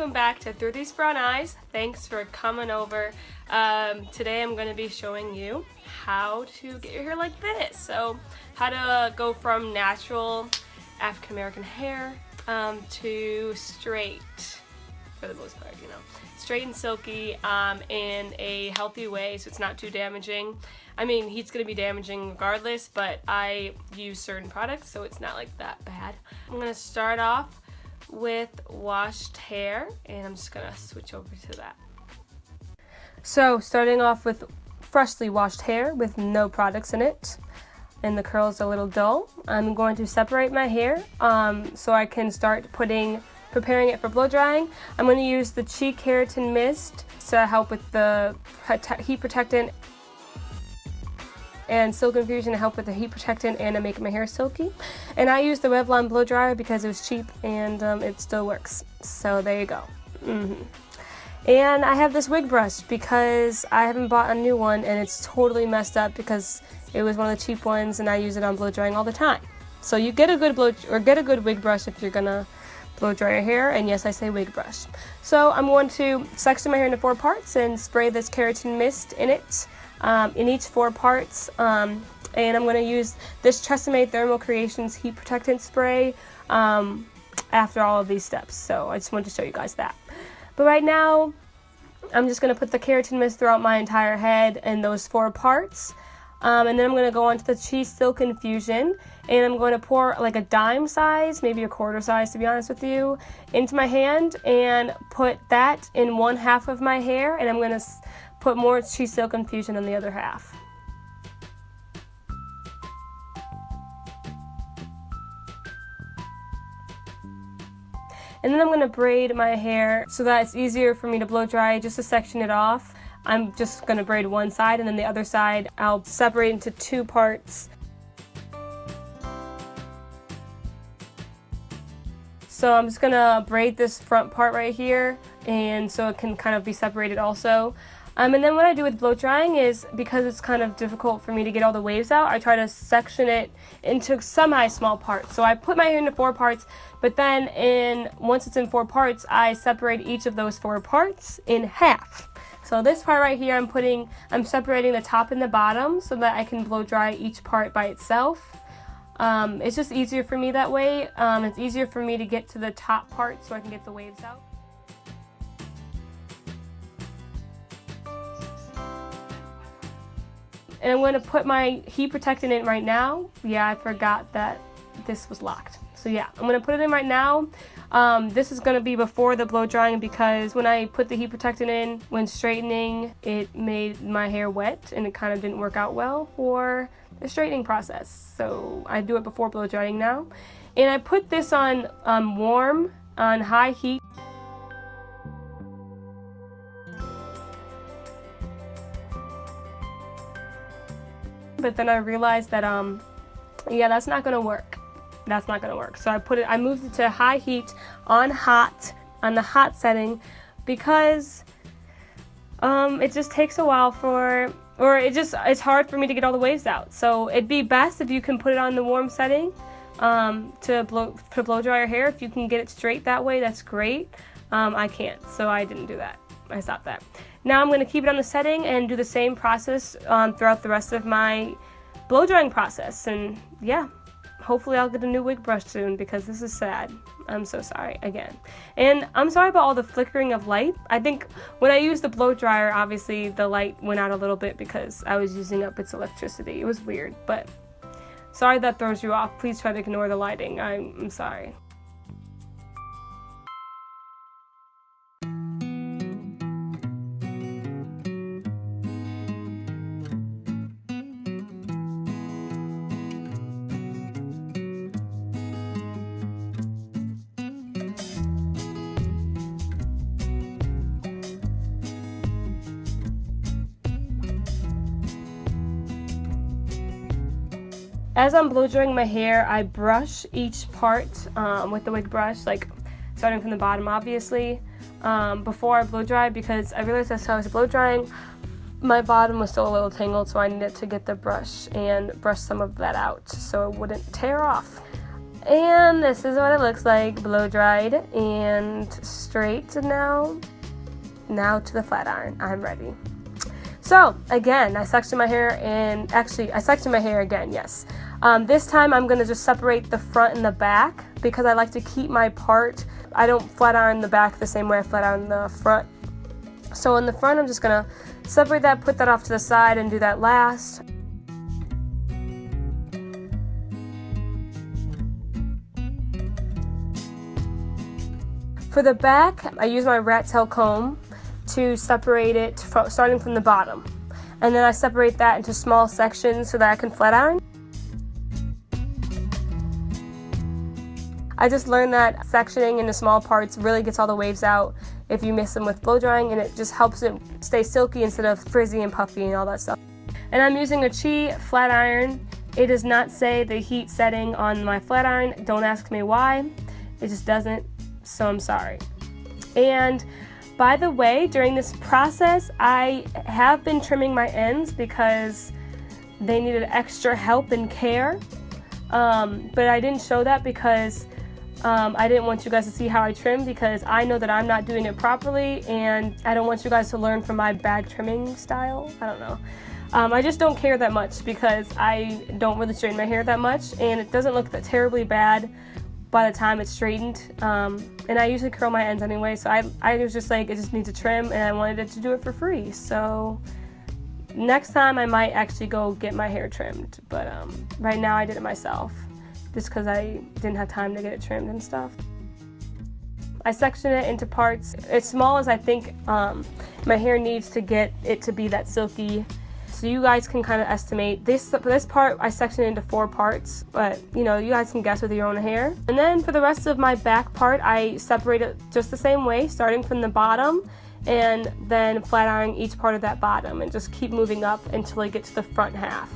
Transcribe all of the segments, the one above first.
welcome back to Through These Brown Eyes. Thanks for coming over. Today I'm going to be showing you how to get your hair like this. So how to go from natural African American hair to straight, for the most part, you know. Straight and silky in a healthy way so it's not too damaging. I mean, heat's going to be damaging regardless, but I use certain products so it's not like that bad. I'm going to start off with washed hair, and I'm just gonna switch over to that. So starting off with freshly washed hair with no products in it, and the curls are a little dull, I'm going to separate my hair so I can start preparing it for blow drying. I'm going to use the Keratin Mist to help with the heat protectant, and Silk Infusion to help with the heat protectant and to make my hair silky. And I use the Revlon blow dryer because it was cheap and it still works. So there you go. And I have this wig brush because I haven't bought a new one and it's totally messed up because it was one of the cheap ones and I use it on blow drying all the time. So you get a good wig brush if you're gonna blow dry your hair, and yes, I say wig brush. So I'm going to section my hair into 4 parts and spray this Keratin Mist in it. In each 4 parts, and I'm going to use this TRESemme Thermal Creations heat protectant spray after all of these steps. So I just wanted to show you guys that. But right now, I'm just going to put the Keratin Mist throughout my entire head in those 4 parts. And then I'm going to go on to the Silk Infusion, and I'm going to pour like a dime size, maybe a quarter size to be honest with you, into my hand and put that in 1/2 of my hair, and I'm going to put more Silk Infusion on the other half. And then I'm going to braid my hair so that it's easier for me to blow dry, just to section it off. I'm just going to braid one side, and then the other side I'll separate into 2 parts. So I'm just going to braid this front part right here, and so it can kind of be separated also. And then what I do with blow drying is, because it's kind of difficult for me to get all the waves out, I try to section it into semi-small parts. So I put my hair into 4 parts, but then once it's in 4 parts, I separate each of those 4 parts in half. So this part right here, I'm separating the top and the bottom so that I can blow dry each part by itself. It's just easier for me that way. It's easier for me to get to the top part so I can get the waves out. And I'm going to put my heat protectant in right now. Yeah, I forgot that this was locked. So yeah, I'm going to put it in right now. This is going to be before the blow drying because when I put the heat protectant in, when straightening, it made my hair wet and it kind of didn't work out well for the straightening process. So I do it before blow drying now. And I put this on warm, on high heat. But then I realized that yeah, that's not gonna work. That's not gonna work. So I moved it to high heat on the hot setting because it just takes a while it's hard for me to get all the waves out. So it'd be best if you can put it on the warm setting to blow dry your hair. If you can get it straight that way, that's great. I can't, so I didn't do that. I stopped that. Now I'm going to keep it on the setting and do the same process throughout the rest of my blow drying process. And yeah, hopefully I'll get a new wig brush soon because this is sad. I'm so sorry again. And I'm sorry about all the flickering of light. I think when I used the blow dryer, obviously the light went out a little bit because I was using up its electricity. It was weird, but sorry that throws you off. Please try to ignore the lighting. I'm sorry. As I'm blow drying my hair, I brush each part with the wig brush, like starting from the bottom obviously, before I blow dry, because I realized as I was blow drying, my bottom was still a little tangled, so I needed to get the brush and brush some of that out so it wouldn't tear off. And this is what it looks like, blow dried and straight. Now to the flat iron. I'm ready. So again, I sectioned my hair, and actually I sectioned my hair again, yes. This time I'm gonna just separate the front and the back because I like to keep my part. I don't flat iron the back the same way I flat iron the front. So in the front, I'm just gonna separate that, put that off to the side, and do that last. For the back, I use my rat tail comb to separate it starting from the bottom. And then I separate that into small sections so that I can flat iron. I just learned that sectioning into small parts really gets all the waves out if you mix them with blow drying, and it just helps it stay silky instead of frizzy and puffy and all that stuff. And I'm using a Chi flat iron. It does not say the heat setting on my flat iron. Don't ask me why. It just doesn't, so I'm sorry. And by the way, during this process, I have been trimming my ends because they needed extra help and care. But I didn't show that because I didn't want you guys to see how I trim, because I know that I'm not doing it properly, and I don't want you guys to learn from my bad trimming style. I don't know. I just don't care that much because I don't really straighten my hair that much, and it doesn't look that terribly bad by the time it's straightened. And I usually curl my ends anyway, so I was just like, it just needs a trim, and I wanted it to do it for free. So next time I might actually go get my hair trimmed, but right now I did it myself just because I didn't have time to get it trimmed and stuff. I section it into parts as small as I think my hair needs to get it to be that silky. So you guys can kind of estimate. This part I sectioned into 4 parts, but you know, you guys can guess with your own hair. And then for the rest of my back part, I separate it just the same way, starting from the bottom and then flat iron each part of that bottom and just keep moving up until I get to the front half.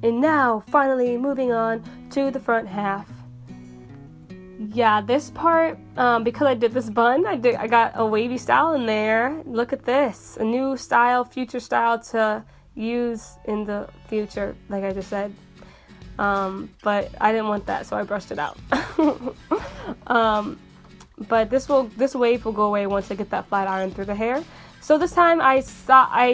And now, finally, moving on to the front half. Yeah, this part, because I did this bun, I got a wavy style in there. Look at this, a new style, future style to use in the future, like I just said. But I didn't want that, so I brushed it out. But this wave will go away once I get that flat iron through the hair. So this time I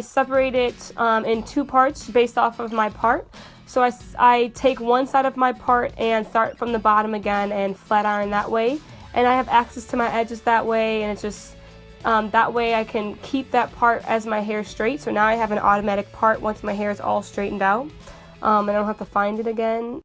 separate it in 2 parts based off of my part. So I take one side of my part and start from the bottom again and flat iron that way. And I have access to my edges that way, and it's just that way I can keep that part as my hair straight. So now I have an automatic part once my hair is all straightened out. And I don't have to find it again.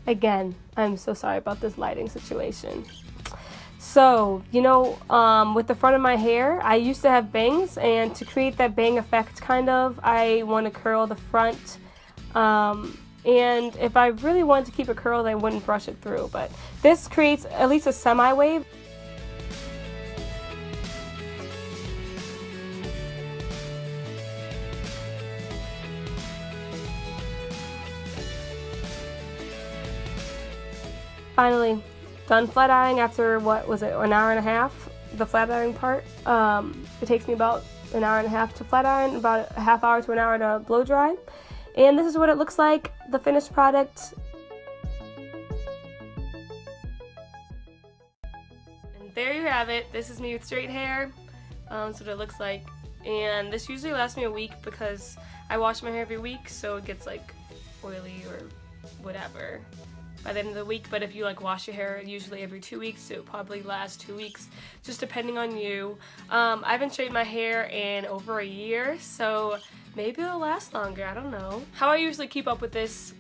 Again, I'm so sorry about this lighting situation. So, you know, with the front of my hair, I used to have bangs, and to create that bang effect kind of, I want to curl the front. And if I really wanted to keep it curled, I wouldn't brush it through, but this creates at least a semi-wave. Finally, done flat ironing after, what was it, an hour and a half, the flat ironing part. It takes me about an hour and a half to flat iron, about a half hour to an hour to blow dry. And this is what it looks like, the finished product. And there you have it. This is me with straight hair. That's what it looks like. And this usually lasts me a week because I wash my hair every week, so it gets like oily or whatever by the end of the week. But if you like wash your hair usually every 2 weeks, so it probably lasts 2 weeks, just depending on you. I haven't straightened my hair in over a year, so maybe it'll last longer, I don't know. How I usually keep up with this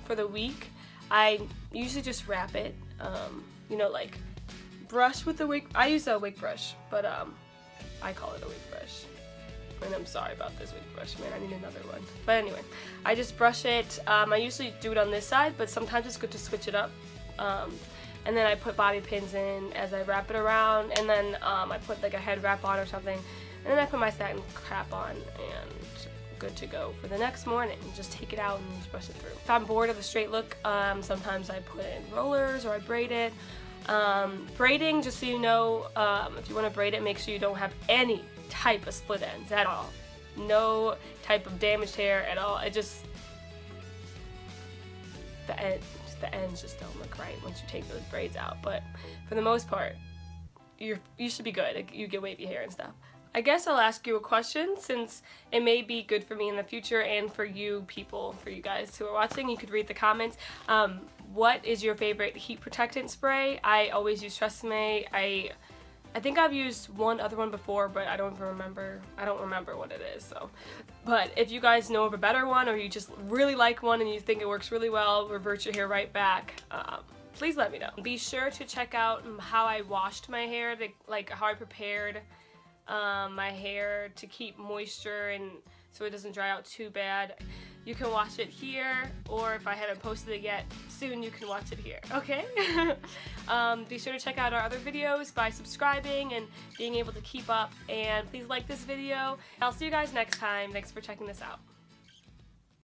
for the week, I usually just wrap it, you know, like brush with the wig. I use a wig brush, but I call it a wig brush. And I'm sorry about this wig brush, man. I need another one. But anyway, I just brush it. I usually do it on this side, but sometimes it's good to switch it up. And then I put bobby pins in as I wrap it around, and then I put like a head wrap on or something, and then I put my satin cap on, and good to go for the next morning. Just take it out and just brush it through. If I'm bored of a straight look, sometimes I put in rollers or I braid it. Braiding, just so you know, if you want to braid it, make sure you don't have any type of split ends at all. No type of damaged hair at all. It just, the ends just don't look right once you take those braids out. But for the most part, you should be good. You get wavy hair and stuff. I guess I'll ask you a question, since it may be good for me in the future and for you people, for you guys who are watching. You could read the comments. What is your favorite heat protectant spray? I always use TRESemme. I think I've used one other one before, but I don't even remember. I don't remember what it is. So, but if you guys know of a better one, or you just really like one and you think it works really well, revert your hair right back, please let me know. Be sure to check out how I washed my hair, like how I prepared my hair to keep moisture and so it doesn't dry out too bad. You can watch it here, or if I haven't posted it yet, soon you can watch it here, okay? Be sure to check out our other videos by subscribing and being able to keep up, and please like this video. I'll see you guys next time. Thanks for checking this out.